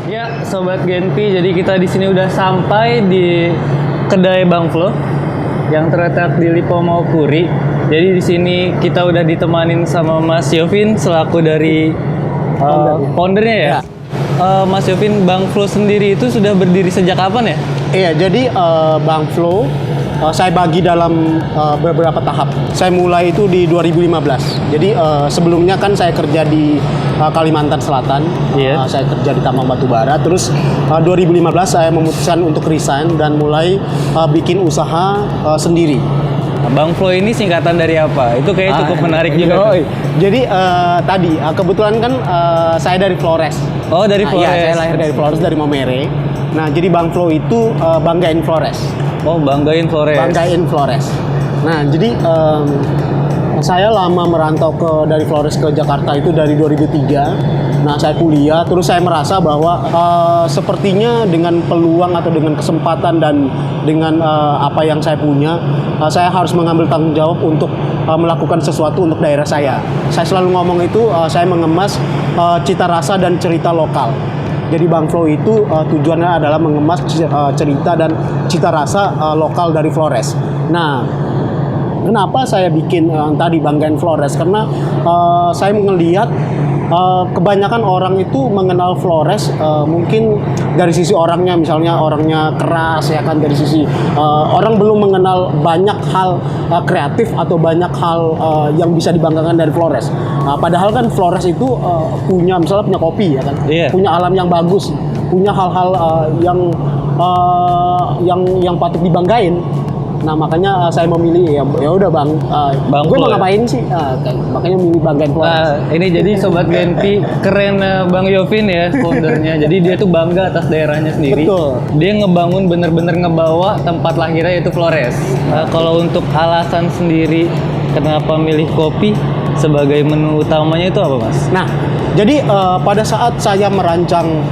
Ya, sobat Genpi, jadi kita di sini udah sampai di kedai Bang Flo yang terletak di Lipo Maupuri. Jadi di sini kita udah ditemanin sama Mas Yovin selaku dari foundernya ya. Ya. Mas Yovin, Bang Flo sendiri itu sudah berdiri sejak kapan ya? Iya, jadi Bang Flo saya bagi dalam beberapa tahap. Saya mulai itu di 2015. Jadi sebelumnya kan saya kerja di Kalimantan Selatan. Iya. Saya kerja di tambang batubara. Terus 2015 saya memutuskan untuk resign dan mulai bikin usaha sendiri. Bang Flo ini singkatan dari apa? Itu kayak cukup menarik juga. Yoi. Jadi tadi kebetulan kan saya dari Flores. Oh, dari Flores. Iya, saya lahir dari Flores, dari Momere. Nah, jadi Bang Flo itu banggain Flores. Oh, banggain Flores. Banggain Flores. Nah, jadi saya lama merantau dari Flores ke Jakarta itu dari 2003. Nah, saya kuliah, terus saya merasa bahwa sepertinya dengan peluang atau dengan kesempatan dan dengan apa yang saya punya, saya harus mengambil tanggung jawab untuk melakukan sesuatu untuk daerah saya. Saya selalu ngomong itu, saya mengemas cita rasa dan cerita lokal. Jadi Bang Flo itu tujuannya adalah mengemas cerita dan cita rasa lokal dari Flores. Nah, kenapa saya bikin tadi Banggain Flores? Karena saya melihat kebanyakan orang itu mengenal Flores mungkin dari sisi orangnya, misalnya orangnya keras ya kan, dari sisi orang belum mengenal banyak hal kreatif atau banyak hal yang bisa dibanggakan dari Flores. Padahal kan Flores itu punya misalnya punya kopi ya kan, punya alam yang bagus, punya hal-hal yang patut dibanggain. Nah, makanya saya memilih ya udah Bang gue mau ngapain sih? Makanya milih Banggain Flores. Ini jadi sobat Genpi, keren Bang Yovin ya foundernya. Jadi dia tuh bangga atas daerahnya sendiri. Betul. Dia ngebangun bener-bener ngebawa tempat lahirnya yaitu Flores. Kalau untuk alasan sendiri kenapa milih kopi sebagai menu utamanya itu apa, Mas? Nah, jadi pada saat saya merancang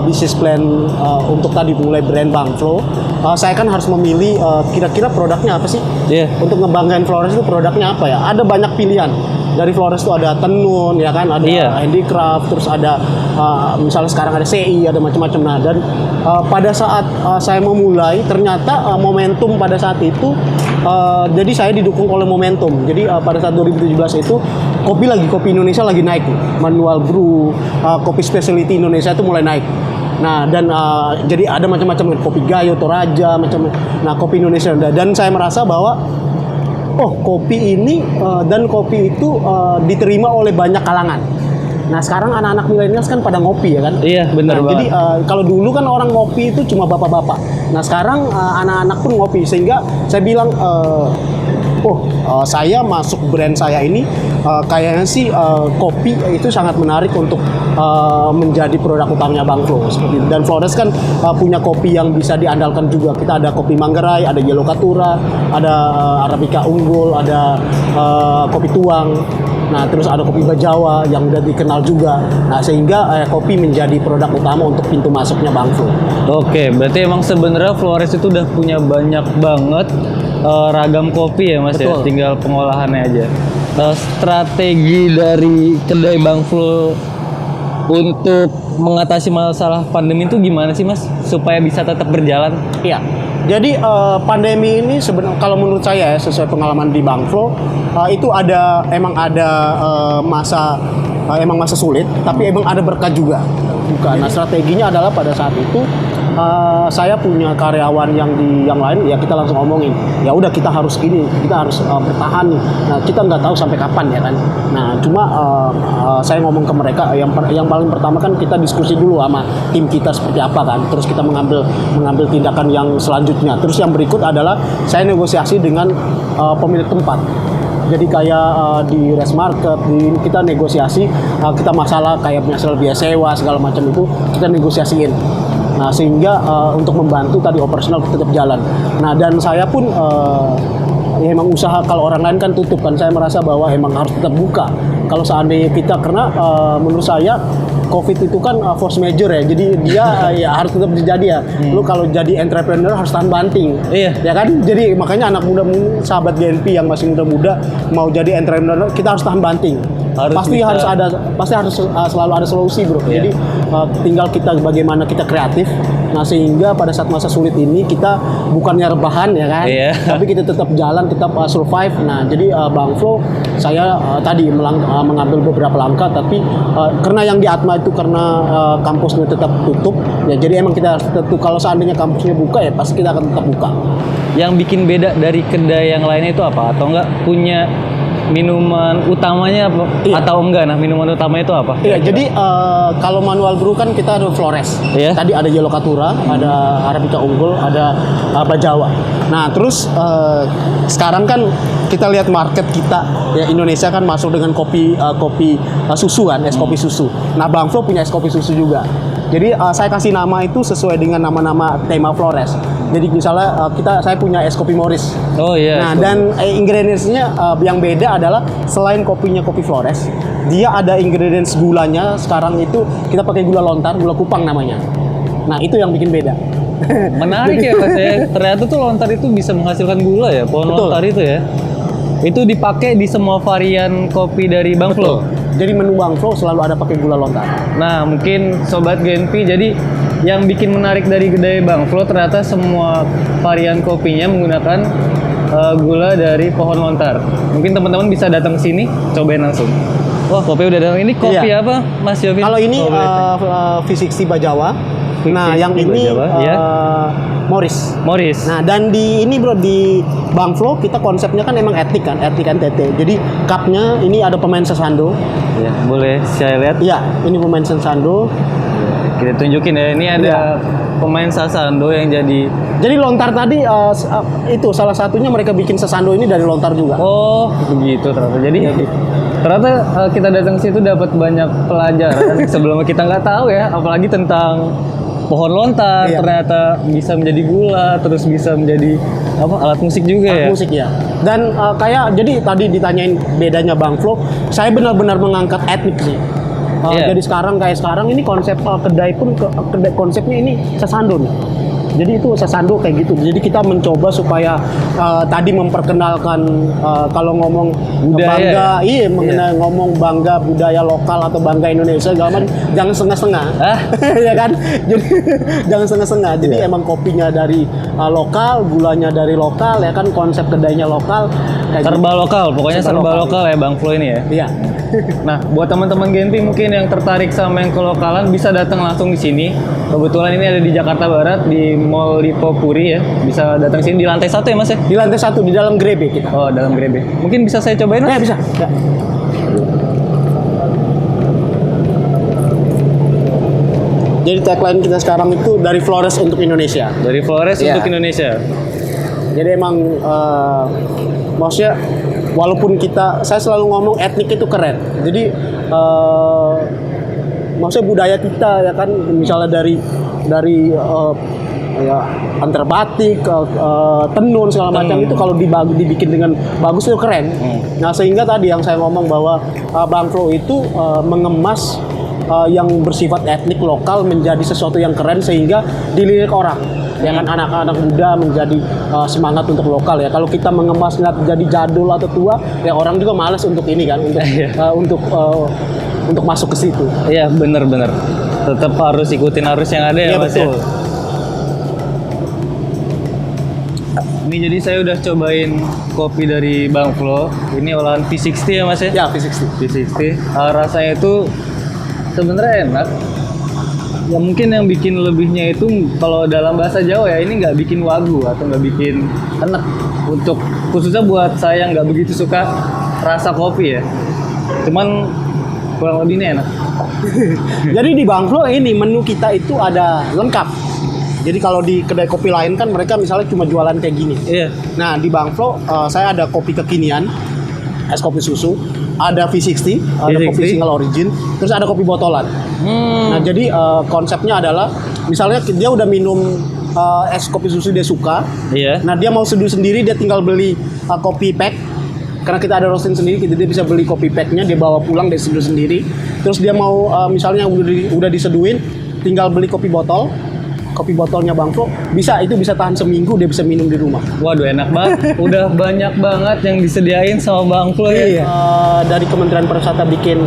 bisnis plan untuk tadi mulai brand Bang Flo, saya kan harus memilih kira-kira produknya apa sih? Untuk ngebanggain Flores itu produknya apa ya? Ada banyak pilihan. Dari Flores itu ada tenun ya kan, ada handicraft, terus ada misalnya sekarang ada CI, ada macam-macam. Nah, dan pada saat saya memulai ternyata momentum pada saat itu jadi saya didukung oleh momentum. Jadi pada saat 2017 itu kopi Indonesia lagi naik, manual brew, kopi specialty Indonesia itu mulai naik. Nah, dan jadi ada macam-macam kopi Gayo, Toraja, macam. Nah, kopi Indonesia dan saya merasa bahwa kopi ini dan kopi itu diterima oleh banyak kalangan. Nah, sekarang anak-anak milenial kan pada ngopi ya kan? Iya, benar banget. Jadi kalau dulu kan orang ngopi itu cuma bapak-bapak. Nah, sekarang anak-anak pun ngopi, sehingga saya bilang saya masuk brand saya ini kayaknya sih kopi itu sangat menarik untuk menjadi produk utamanya Bang Flo seperti itu. Dan Flores kan punya kopi yang bisa diandalkan juga. Kita ada kopi Manggarai, ada Yellow Caturra, ada Arabica Unggul, ada kopi tuang. Nah, terus ada kopi Bajawa yang udah dikenal juga. Nah, sehingga kopi menjadi produk utama untuk pintu masuknya Bang Flo. Oke, berarti emang sebenarnya Flores itu udah punya banyak banget ragam kopi ya, Mas. Betul. Ya, tinggal pengolahannya aja. Strategi dari kedai Bang Flo untuk mengatasi masalah pandemi itu gimana sih, Mas, supaya bisa tetap berjalan? Iya. Jadi pandemi ini sebenarnya kalau menurut saya ya, sesuai pengalaman di Bang Flo itu emang ada masa sulit, tapi emang ada berkah juga. Nah, strateginya adalah pada saat itu saya punya karyawan yang lain, ya kita langsung omongin, ya udah kita harus bertahan nih. Nah, kita nggak tahu sampai kapan ya kan. Nah, cuma saya ngomong ke mereka, yang paling pertama kan kita diskusi dulu sama tim kita seperti apa kan. Terus kita mengambil tindakan yang selanjutnya. Terus yang berikut adalah saya negosiasi dengan pemilik tempat. Jadi kayak di Rest Market, kita negosiasi, kita masalah kayak misalnya biaya sewa segala macam itu kita negosiasiin. Nah, sehingga untuk membantu tadi operasional tetap jalan. Nah, dan saya pun ya emang usaha, kalau orang lain kan tutup kan, saya merasa bahwa emang harus tetap buka. Kalau seandainya kita, karena menurut saya COVID itu kan force major ya, jadi dia ya harus tetap terjadi ya. Lu kalau jadi entrepreneur harus tahan banting, ya kan. Jadi makanya anak muda, sahabat GNP yang masih muda-muda mau jadi entrepreneur, kita harus tahan banting. pasti harus selalu ada solusi, bro. Iya. Jadi tinggal kita bagaimana kita kreatif. Nah, sehingga pada saat masa sulit ini kita bukannya rebahan ya kan, Iya. tapi kita tetap jalan, tetap survive. Nah, jadi Bang Flo, saya tadi mengambil beberapa langkah, tapi karena yang di Atma itu karena kampusnya tetap tutup, ya jadi emang kita harus tetap, kalau seandainya kampusnya buka ya pasti kita akan tetap buka. Yang bikin beda dari kedai yang lainnya itu apa? Atau enggak punya minuman utamanya apa? Iya. Atau enggak? Nah, minuman utamanya itu apa? Iya, jadi kalau manual brew kan kita ada Flores. Iya. Tadi ada Yellow Caturra, ada Arabica Unggul, ada Bajawa. Nah, terus sekarang kan kita lihat market kita ya, Indonesia kan masuk dengan kopi susu kan, es kopi susu. Nah, Bang Flo punya es kopi susu juga. Jadi saya kasih nama itu sesuai dengan nama-nama tema Flores. Jadi misalnya saya punya es kopi Morris. Oh iya. Nah, dan ingredients-nya yang beda adalah selain kopinya kopi Flores, dia ada ingredients gulanya. Sekarang itu kita pakai gula lontar, gula kupang namanya. Nah, itu yang bikin beda. Menarik ya Mas ya. Ternyata tuh lontar itu bisa menghasilkan gula ya. Pohon Betul. lontar itu ya. Itu dipakai di semua varian kopi dari Bang Flo. Jadi menu Bang Flo selalu ada pakai gula lontar. Nah, mungkin Sobat Genpi, jadi yang bikin menarik dari kedai Bang Flo ternyata semua varian kopinya menggunakan gula dari pohon lontar. Mungkin teman-teman bisa datang ke sini, cobain langsung. Wah, kopi udah datang. Ini kopi Iya. apa, Mas Yovin? Kalau ini Oh, boleh. V60 Bajawa. Nah, V60 yang ini Bajawa, ya. Morris. Morris. Nah, dan di ini bro, di Bang Flo kita konsepnya kan emang etnik NTT. Jadi cupnya ini ada pemain sesando. Ya, boleh saya lihat. Iya, ini pemain sesando. Kita tunjukin ya. Ini ada Iya. pemain sasando yang jadi. Jadi lontar tadi itu salah satunya mereka bikin sesando ini dari lontar juga. Oh, begitu ternyata. Jadi ternyata kita datang ke situ dapat banyak pelajaran sebelumnya kita nggak tahu ya, apalagi tentang pohon lontar. Iya. Ternyata bisa menjadi gula, terus bisa menjadi apa, alat musik juga ya. Musik ya. Dan kayak jadi tadi ditanyain bedanya Bang Flo, saya benar-benar mengangkat etnik sih. Iya. Jadi sekarang ini konsep kedai pun konsepnya ini sesando nih. Jadi itu sesando kayak gitu. Jadi kita mencoba supaya tadi memperkenalkan kalau ngomong Budaya bangga, ya? mengenai ngomong bangga budaya lokal atau bangga Indonesia, jangan setengah-setengah. Ah? Ya kan? Jadi jangan setengah-setengah. Jadi Iya. emang kopinya dari lokal, gulanya dari lokal, ya kan, konsep kedainya lokal. Kayak Serba lokal, pokoknya Serba serba lokal, lokal ya Bang Flo ini ya. Iya. Nah, buat teman-teman Genpi mungkin yang tertarik sama yang kelokalan bisa datang langsung di sini. Kebetulan ini ada di Jakarta Barat di Mall Lipo Puri ya. Bisa datang sini di lantai 1 ya Mas ya? Di lantai 1 di dalam grebe kita. Oh, dalam grebe. Mungkin bisa saya cobain Mas? Ya bisa. Ya. Jadi tagline kita sekarang itu dari Flores untuk Indonesia. Dari Flores Iya. untuk Indonesia. Jadi emang maksudnya walaupun saya selalu ngomong etnik itu keren. Jadi maksudnya budaya kita ya kan, misalnya dari ya antara batik, tenun segala macam itu kalau dibikin dengan bagus itu keren. Nah, sehingga tadi yang saya ngomong bahwa Bang Flo itu mengemas yang bersifat etnik lokal menjadi sesuatu yang keren sehingga dilirik orang. Ya kan, anak-anak muda menjadi semangat untuk lokal ya. Kalau kita mengemasnya jadi jadul atau tua, ya orang juga malas untuk ini kan, untuk masuk ke situ. Iya, bener-bener. Tetap harus ikutin arus yang ada ya Iya, Mas betul. ya. Ini jadi saya udah cobain kopi dari Bang Flo. Ini olahan V60 ya Mas ya? Ya, V60. V60. Rasanya itu sebenarnya enak. Ya mungkin yang bikin lebihnya itu kalau dalam bahasa Jawa ya, ini nggak bikin wagu atau nggak bikin enak. Untuk khususnya buat saya yang nggak begitu suka rasa kopi ya. Cuman kurang lebih ini enak. Jadi di Bang Flo ini menu kita itu ada lengkap. Jadi kalau di kedai kopi lain kan mereka misalnya cuma jualan kayak gini. Iya. Nah, di Bang Flo saya ada kopi kekinian, es kopi susu, ada V60, ada V60. kopi single origin, terus ada kopi botolan. Nah, jadi konsepnya adalah misalnya dia udah minum es kopi susu dia suka. Iya. Nah, dia mau seduh sendiri, dia tinggal beli kopi pack. Karena kita ada roasting sendiri, dia bisa beli kopi packnya, dia bawa pulang, dia seduh sendiri. Terus dia mau misalnya udah diseduhin, tinggal beli kopi botol. kopi botolnya Bang Flo itu bisa tahan seminggu, dia bisa minum di rumah. Waduh, enak banget. Udah banyak banget yang disediain sama Bang Flo ya. Iya. Dari Kementerian Pariwisata bikin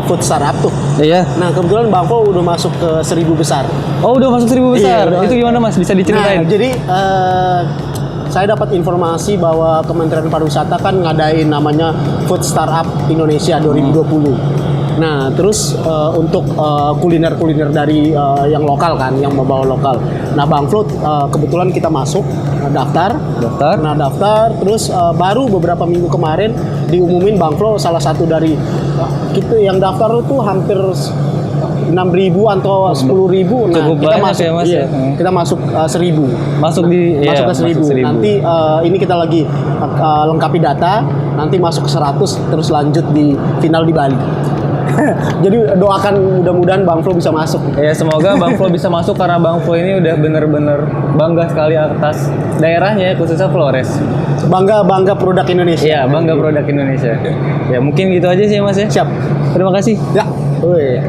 food startup tuh. Iya. Nah kebetulan Bang Flo udah masuk ke 1.000 besar. Oh, udah masuk 1.000 besar. Iya, Itu gimana Mas? Bisa diceritain? Nah, jadi saya dapat informasi bahwa Kementerian Pariwisata kan ngadain namanya Food Startup Indonesia 2020. Nah, terus untuk kuliner-kuliner dari yang lokal kan, yang membawa lokal. Nah, Bang Flo kebetulan kita masuk daftar. Nah, daftar terus baru beberapa minggu kemarin diumumin Bang Flo salah satu dari kita yang daftar itu hampir 6.000 atau 10.000. Nah, cukup kita banyak masuk ya, Mas, ya? kita masuk 1.000. Masuk Masuk ke 1.000. masuk 1.000. Nanti ini kita lagi lengkapi data, nanti masuk ke 100 terus lanjut di final di Bali. Jadi doakan mudah-mudahan Bang Flo bisa masuk. Ya, semoga Bang Flo bisa masuk karena Bang Flo ini udah bener-bener bangga sekali atas daerahnya, khususnya Flores. Bangga produk Indonesia. Iya, bangga produk Indonesia. Ya, mungkin gitu aja sih Mas ya. Siap. Terima kasih. Ya. Woi.